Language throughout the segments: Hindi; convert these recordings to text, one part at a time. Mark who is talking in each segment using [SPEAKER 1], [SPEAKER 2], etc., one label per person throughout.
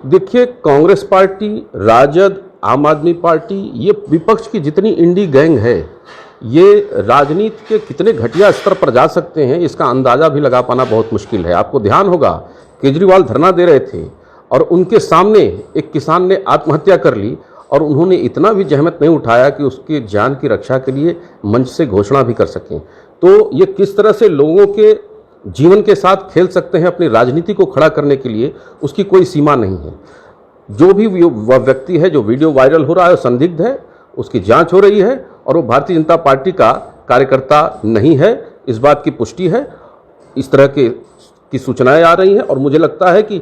[SPEAKER 1] देखिए, कांग्रेस पार्टी, राजद, आम आदमी पार्टी, ये विपक्ष की जितनी इंडी गैंग है, ये राजनीति के कितने घटिया स्तर पर जा सकते हैं इसका अंदाज़ा भी लगा पाना बहुत मुश्किल है। आपको ध्यान होगा, केजरीवाल धरना दे रहे थे और उनके सामने एक किसान ने आत्महत्या कर ली और उन्होंने इतना भी जहमत नहीं उठाया कि उसकी जान की रक्षा के लिए मंच से घोषणा भी कर सकें। तो ये किस तरह से लोगों के जीवन के साथ खेल सकते हैं अपनी राजनीति को खड़ा करने के लिए, उसकी कोई सीमा नहीं है। जो भी वह व्यक्ति है जो वीडियो वायरल हो रहा है, संदिग्ध है, उसकी जांच हो रही है और वो भारतीय जनता पार्टी का कार्यकर्ता नहीं है, इस बात की पुष्टि है। इस तरह की सूचनाएं आ रही हैं और मुझे लगता है कि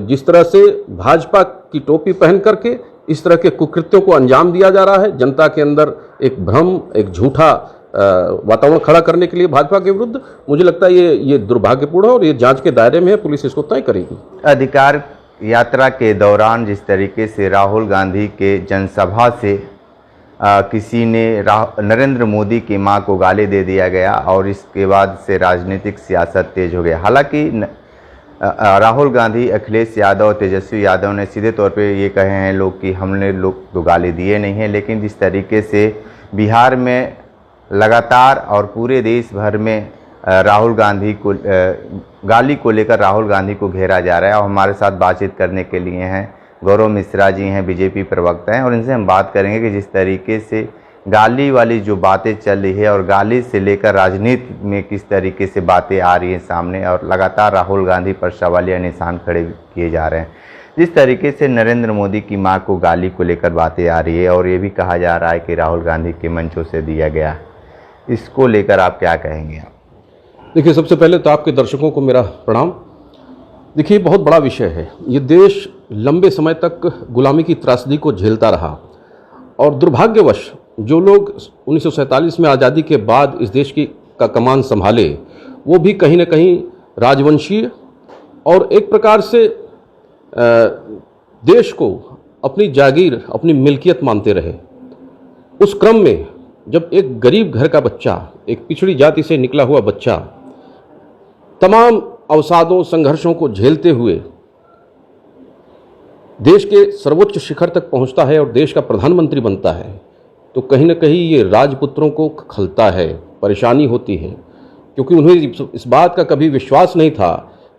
[SPEAKER 1] जिस तरह से भाजपा की टोपी पहन करके इस तरह के कुकृत्यों को अंजाम दिया जा रहा है, जनता के अंदर एक भ्रम, एक झूठा वातावरण खड़ा करने के लिए भाजपा के विरुद्ध, मुझे लगता है ये दुर्भाग्यपूर्ण है और ये जांच के दायरे में है, पुलिस इसको तय करेगी।
[SPEAKER 2] अधिकार यात्रा के दौरान जिस तरीके से राहुल गांधी के जनसभा से किसी ने नरेंद्र मोदी की मां को गाली दे दिया गया और इसके बाद से राजनीतिक सियासत तेज हो गया। हालांकि राहुल गांधी, अखिलेश यादव, तेजस्वी यादव ने सीधे तौर पे ये कहे हैं लोग कि हमने लोग तो गाली दिए नहीं हैं, लेकिन जिस तरीके से बिहार में लगातार और पूरे देश भर में राहुल गांधी को गाली को लेकर राहुल गांधी को घेरा जा रहा है। और हमारे साथ बातचीत करने के लिए हैं गौरव मिश्रा जी, हैं बीजेपी प्रवक्ता हैं, और इनसे हम बात करेंगे कि जिस तरीके से गाली वाली जो बातें चल रही है और गाली से लेकर राजनीति में किस तरीके से बातें आ रही हैं सामने, और लगातार राहुल गांधी पर सवालिया निशान खड़े किए जा रहे हैं। जिस तरीके से नरेंद्र मोदी की मां को गाली को लेकर बातें आ रही है और ये भी कहा जा रहा है कि राहुल गांधी के मंचों से दिया गया, इसको लेकर आप क्या कहेंगे? आप
[SPEAKER 1] देखिए, सबसे पहले तो आपके दर्शकों को मेरा प्रणाम। देखिए, बहुत बड़ा विषय है। ये देश लंबे समय तक गुलामी की त्रासदी को झेलता रहा और दुर्भाग्यवश जो लोग 1947 में आज़ादी के बाद इस देश का कमान संभाले, वो भी कहीं ना कहीं राजवंशीय और एक प्रकार से देश को अपनी जागीर, अपनी मिल्कियत मानते रहे। उस क्रम में जब एक गरीब घर का बच्चा, एक पिछड़ी जाति से निकला हुआ बच्चा तमाम अवसादों, संघर्षों को झेलते हुए देश के सर्वोच्च शिखर तक पहुंचता है और देश का प्रधानमंत्री बनता है, तो कहीं ना कहीं ये राजपुत्रों को खलता है, परेशानी होती है, क्योंकि उन्हें इस बात का कभी विश्वास नहीं था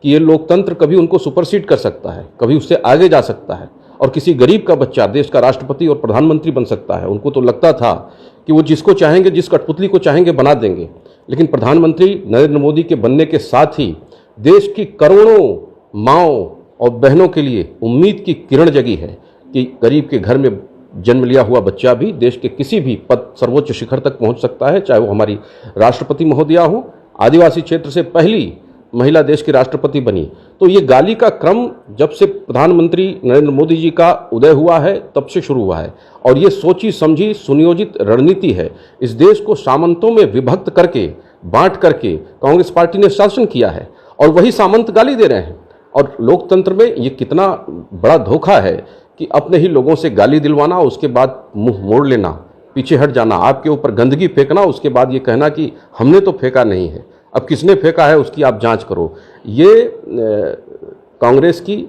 [SPEAKER 1] कि ये लोकतंत्र कभी उनको सुपरसीड कर सकता है, कभी उससे आगे जा सकता है और किसी गरीब का बच्चा देश का राष्ट्रपति और प्रधानमंत्री बन सकता है। उनको तो लगता था कि वो जिसको चाहेंगे, जिस कठपुतली को चाहेंगे बना देंगे, लेकिन प्रधानमंत्री नरेंद्र मोदी के बनने के साथ ही देश की करोड़ों माँओं और बहनों के लिए उम्मीद की किरण जगी है कि गरीब के घर में जन्म लिया हुआ बच्चा भी देश के किसी भी पद, सर्वोच्च शिखर तक पहुंच सकता है, चाहे वो हमारी राष्ट्रपति महोदया हो। आदिवासी क्षेत्र से पहली महिला देश की राष्ट्रपति बनी। तो ये गाली का क्रम जब से प्रधानमंत्री नरेंद्र मोदी जी का उदय हुआ है तब से शुरू हुआ है और ये सोची समझी सुनियोजित रणनीति है। इस देश को सामंतों में विभक्त करके, बांट करके कांग्रेस पार्टी ने शासन किया है और वही सामंत गाली दे रहे हैं। और लोकतंत्र में ये कितना बड़ा धोखा है कि अपने ही लोगों से गाली दिलवाना, उसके बाद मुंह मोड़ लेना, पीछे हट जाना, आपके ऊपर गंदगी फेंकना, उसके बाद ये कहना कि हमने तो फेंका नहीं है, अब किसने फेंका है उसकी आप जांच करो। ये कांग्रेस की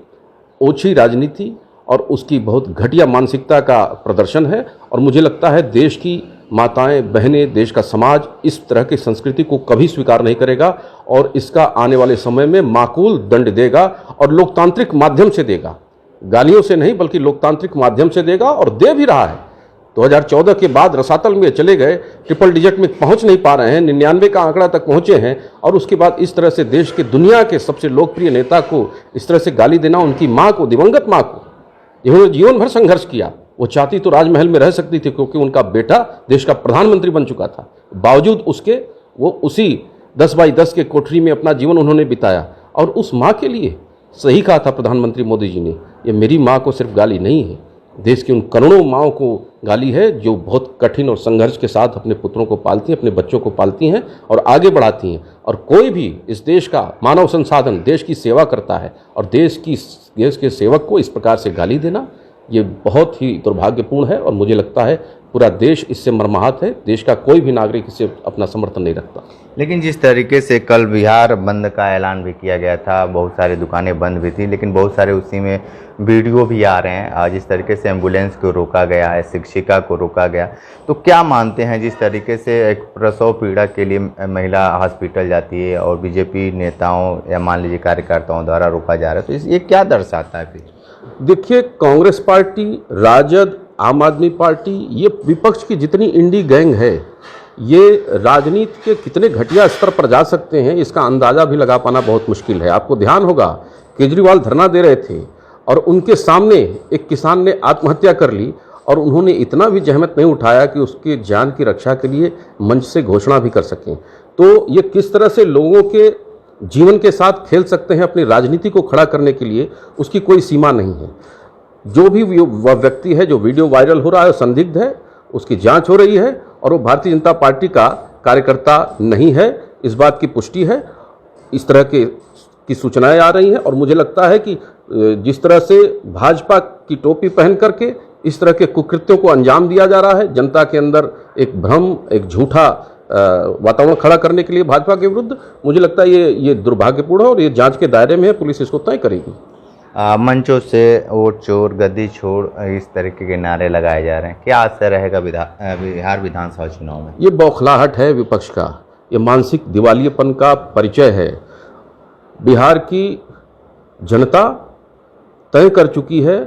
[SPEAKER 1] ओछी राजनीति और उसकी बहुत घटिया मानसिकता का प्रदर्शन है और मुझे लगता है देश की माताएं, बहनें, देश का समाज इस तरह की संस्कृति को कभी स्वीकार नहीं करेगा और इसका आने वाले समय में माकूल दंड देगा और लोकतांत्रिक माध्यम से देगा, गालियों से नहीं बल्कि लोकतांत्रिक माध्यम से देगा और दे भी रहा है। 2014 के बाद रसातल में चले गए, ट्रिपल डिजिट में पहुंच नहीं पा रहे हैं, 99 का आंकड़ा तक पहुंचे हैं और उसके बाद इस तरह से देश के दुनिया के सबसे लोकप्रिय नेता को इस तरह से गाली देना, उनकी माँ को, दिवंगत माँ को, जिन्होंने जीवन भर संघर्ष किया, वो चाहती तो राजमहल में रह सकती थी क्योंकि उनका बेटा देश का प्रधानमंत्री बन चुका था, बावजूद उसके वो उसी 10x10 के कोठरी में अपना जीवन उन्होंने बिताया। और उस माँ के लिए सही कहा था प्रधानमंत्री मोदी जी ने, ये मेरी माँ को सिर्फ गाली नहीं है, देश की उन करोड़ों माँओं को गाली है जो बहुत कठिन और संघर्ष के साथ अपने पुत्रों को पालती हैं, अपने बच्चों को पालती हैं और आगे बढ़ाती हैं। और कोई भी इस देश का मानव संसाधन, देश की सेवा करता है और देश के सेवक को इस प्रकार से गाली देना, ये बहुत ही दुर्भाग्यपूर्ण है और मुझे लगता है पूरा देश इससे मर्माहत है। देश का कोई भी नागरिक इससे अपना समर्थन नहीं रखता।
[SPEAKER 2] लेकिन जिस तरीके से कल बिहार बंद का ऐलान भी किया गया था, बहुत सारी दुकानें बंद भी थी, लेकिन बहुत सारे उसी में वीडियो भी आ रहे हैं जिस तरीके से एम्बुलेंस को रोका गया है, शिक्षिका को रोका गया। तो क्या मानते हैं, जिस तरीके से एक प्रसव पीड़ा के लिए महिला हॉस्पिटल जाती है और बीजेपी नेताओं या मान लीजिए कार्यकर्ताओं द्वारा रोका जा रहा है, तो ये क्या दर्शाता है फिर?
[SPEAKER 1] देखिए, कांग्रेस पार्टी, राजद, आम आदमी पार्टी, ये विपक्ष की जितनी इंडी गैंग है, ये राजनीति के कितने घटिया स्तर पर जा सकते हैं इसका अंदाज़ा भी लगा पाना बहुत मुश्किल है। आपको ध्यान होगा, केजरीवाल धरना दे रहे थे और उनके सामने एक किसान ने आत्महत्या कर ली और उन्होंने इतना भी जहमत नहीं उठाया कि उसके जान की रक्षा के लिए मंच से घोषणा भी कर सकें। तो ये किस तरह से लोगों के जीवन के साथ खेल सकते हैं अपनी राजनीति को खड़ा करने के लिए, उसकी कोई सीमा नहीं है। जो भी वह व्यक्ति है जो वीडियो वायरल हो रहा है, संदिग्ध है, उसकी जांच हो रही है और वो भारतीय जनता पार्टी का कार्यकर्ता नहीं है, इस बात की पुष्टि है। इस तरह की सूचनाएं आ रही हैं और मुझे लगता है कि जिस तरह से भाजपा की टोपी पहन करके इस तरह के कुकृत्यों को अंजाम दिया जा रहा है, जनता के अंदर एक भ्रम, एक झूठा वातावरण खड़ा करने के लिए भाजपा के विरुद्ध, मुझे लगता है ये दुर्भाग्यपूर्ण है और ये जांच के दायरे में है, पुलिस इसको तय करेगी।
[SPEAKER 2] मंचों से वोट चोर, गद्दी छोड़, इस तरीके के नारे लगाए जा रहे हैं, क्या असर रहेगा बिहार विधानसभा चुनाव में?
[SPEAKER 1] ये बौखलाहट है विपक्ष का, ये मानसिक दिवालियेपन का परिचय है। बिहार की जनता तय कर चुकी है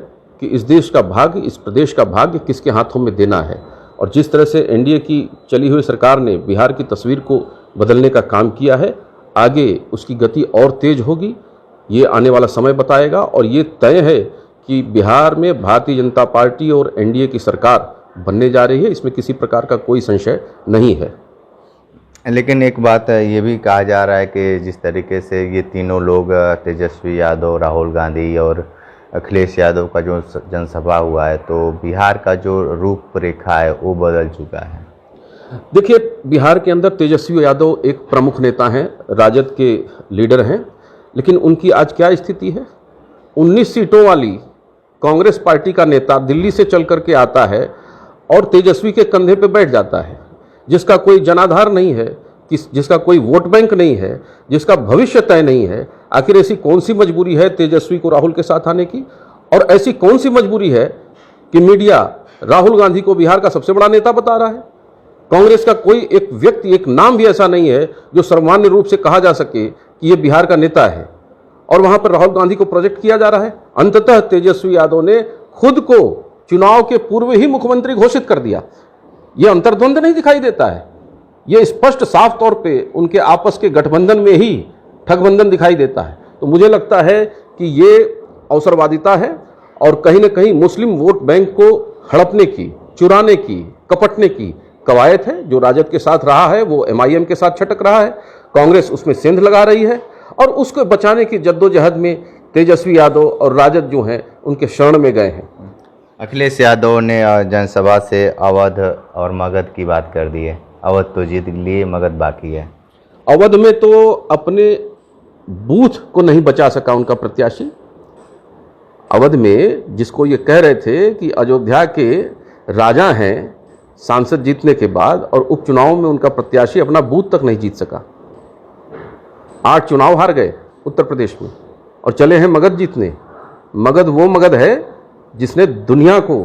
[SPEAKER 1] कि इस देश का भाग्य, इस प्रदेश का भाग्य किसके हाथों में देना है। और जिस तरह से एनडीए की चली हुई सरकार ने बिहार की तस्वीर को बदलने का काम किया है, आगे उसकी गति और तेज होगी, ये आने वाला समय बताएगा। और ये तय है कि बिहार में भारतीय जनता पार्टी और एनडीए की सरकार बनने जा रही है, इसमें किसी प्रकार का कोई संशय नहीं है।
[SPEAKER 2] लेकिन एक बात ये भी कहा जा रहा है कि जिस तरीके से ये तीनों लोग, तेजस्वी यादव, राहुल गांधी और अखिलेश यादव का जो जनसभा हुआ है, तो बिहार का जो रूपरेखा है वो बदल चुका है।
[SPEAKER 1] देखिए, बिहार के अंदर तेजस्वी यादव एक प्रमुख नेता हैं, राजद के लीडर हैं, लेकिन उनकी आज क्या स्थिति है? 19 सीटों वाली कांग्रेस पार्टी का नेता दिल्ली से चल करके आता है और तेजस्वी के कंधे पे बैठ जाता है, जिसका कोई जनाधार नहीं है, जिसका कोई वोट बैंक नहीं है, जिसका भविष्य तय नहीं है। आखिर ऐसी कौन सी मजबूरी है तेजस्वी को राहुल के साथ आने की? और ऐसी कौन सी मजबूरी है कि मीडिया राहुल गांधी को बिहार का सबसे बड़ा नेता बता रहा है? कांग्रेस का कोई एक व्यक्ति, एक नाम भी ऐसा नहीं है जो सर्वमान्य रूप से कहा जा सके कि ये बिहार का नेता है, और वहां पर राहुल गांधी को प्रोजेक्ट किया जा रहा है। अंततः तेजस्वी यादव ने खुद को चुनाव के पूर्व ही मुख्यमंत्री घोषित कर दिया। यह अंतर्द्वंद नहीं दिखाई देता है, यह स्पष्ट साफ तौर पे उनके आपस के गठबंधन में ही ठगबंधन दिखाई देता है। तो मुझे लगता है कि ये अवसरवादिता है और कहीं ना कहीं मुस्लिम वोट बैंक को हड़पने की, चुराने की, कपटने की कवायद है। जो राजद के साथ रहा है वो एमआईएम के साथ छटक रहा है, कांग्रेस उसमें सेंध लगा रही है और उसको बचाने की जद्दोजहद में तेजस्वी यादव और राजद जो हैं उनके शरण में गए हैं।
[SPEAKER 2] अखिलेश यादव ने जनसभा से अवध और मगध की बात कर दी है। अवध तो जीत लिए, मगध बाकी है।
[SPEAKER 1] अवध में तो अपने बूथ को नहीं बचा सका उनका प्रत्याशी। अवध में जिसको ये कह रहे थे कि अयोध्या के राजा हैं, सांसद जीतने के बाद और उपचुनाव में उनका प्रत्याशी अपना बूथ तक नहीं जीत सका। 8 चुनाव हार गए उत्तर प्रदेश में और चले हैं मगध जीतने। मगध वो मगध है जिसने दुनिया को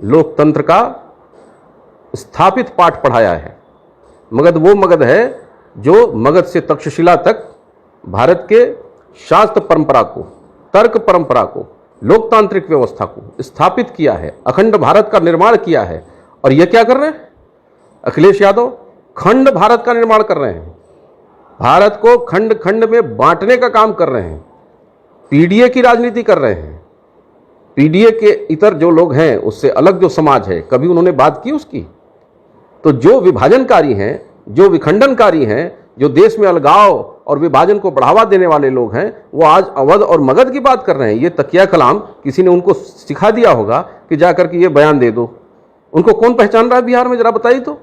[SPEAKER 1] लोकतंत्र का स्थापित पाठ पढ़ाया है। मगध वो मगध है जो मगध से तक्षशिला तक भारत के शास्त्र परंपरा को, तर्क परंपरा को, लोकतांत्रिक व्यवस्था को स्थापित किया है, अखंड भारत का निर्माण किया है। और ये क्या कर रहे हैं? अखिलेश यादव खंड भारत का निर्माण कर रहे हैं, भारत को खंड खंड में बांटने का काम कर रहे हैं, पीडीए की राजनीति कर रहे हैं। पीडीए के इतर जो लोग हैं, उससे अलग जो समाज है, कभी उन्होंने बात की उसकी? तो जो विभाजनकारी हैं, जो विखंडनकारी हैं, जो देश में अलगाव और विभाजन को बढ़ावा देने वाले लोग हैं, वो आज अवध और मगध की बात कर रहे हैं। ये तकिया कलाम किसी ने उनको सिखा दिया होगा कि जाकर के ये बयान दे दो। उनको कौन पहचान रहा है बिहार में, जरा बताइए तो।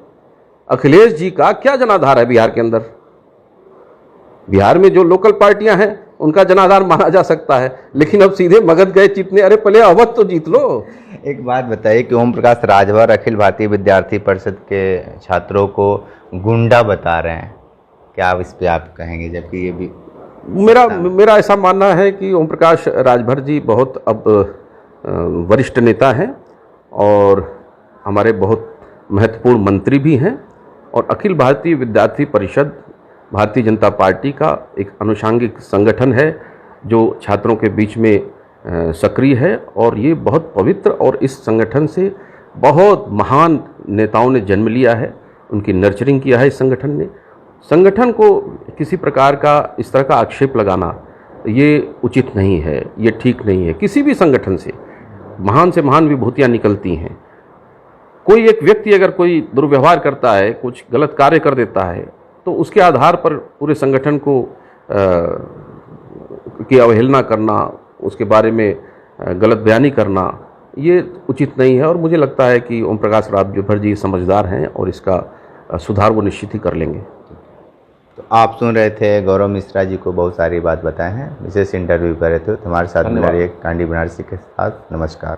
[SPEAKER 1] अखिलेश जी का क्या जनाधार है बिहार के अंदर? बिहार में जो लोकल पार्टियां हैं उनका जनाधार माना जा सकता है, लेकिन अब सीधे मगध गए जीतने, अरे पहले अवध तो जीत लो।
[SPEAKER 2] एक बात बताइए कि ओम प्रकाश राजभर अखिल भारतीय विद्यार्थी परिषद के छात्रों को गुंडा बता रहे हैं, क्या आप इस पे आप कहेंगे, जबकि ये भी
[SPEAKER 1] मेरा ऐसा मानना है कि ओम प्रकाश राजभर जी बहुत अब वरिष्ठ नेता हैं और हमारे बहुत महत्वपूर्ण मंत्री भी हैं, और अखिल भारतीय विद्यार्थी परिषद भारतीय जनता पार्टी का एक अनुषांगिक संगठन है जो छात्रों के बीच में सक्रिय है, और ये बहुत पवित्र, और इस संगठन से बहुत महान नेताओं ने जन्म लिया है, उनकी नर्चरिंग किया है इस संगठन ने। संगठन को किसी प्रकार का इस तरह का आक्षेप लगाना ये उचित नहीं है, ये ठीक नहीं है। किसी भी संगठन से महान विभूतियाँ निकलती हैं। कोई एक व्यक्ति अगर कोई दुर्व्यवहार करता है, कुछ गलत कार्य कर देता है, तो उसके आधार पर पूरे संगठन को की अवहेलना करना, उसके बारे में गलत बयानी करना, ये उचित नहीं है। और मुझे लगता है कि ओम प्रकाश राजभर जी समझदार हैं और इसका सुधार वो निश्चित ही कर लेंगे।
[SPEAKER 2] तो आप सुन रहे थे गौरव मिश्रा जी को बहुत सारी बात बताए हैं, विशेष इंटरव्यू कर रहे थे। हमारे साथ मिला रही कांडी बनारसी के साथ। नमस्कार।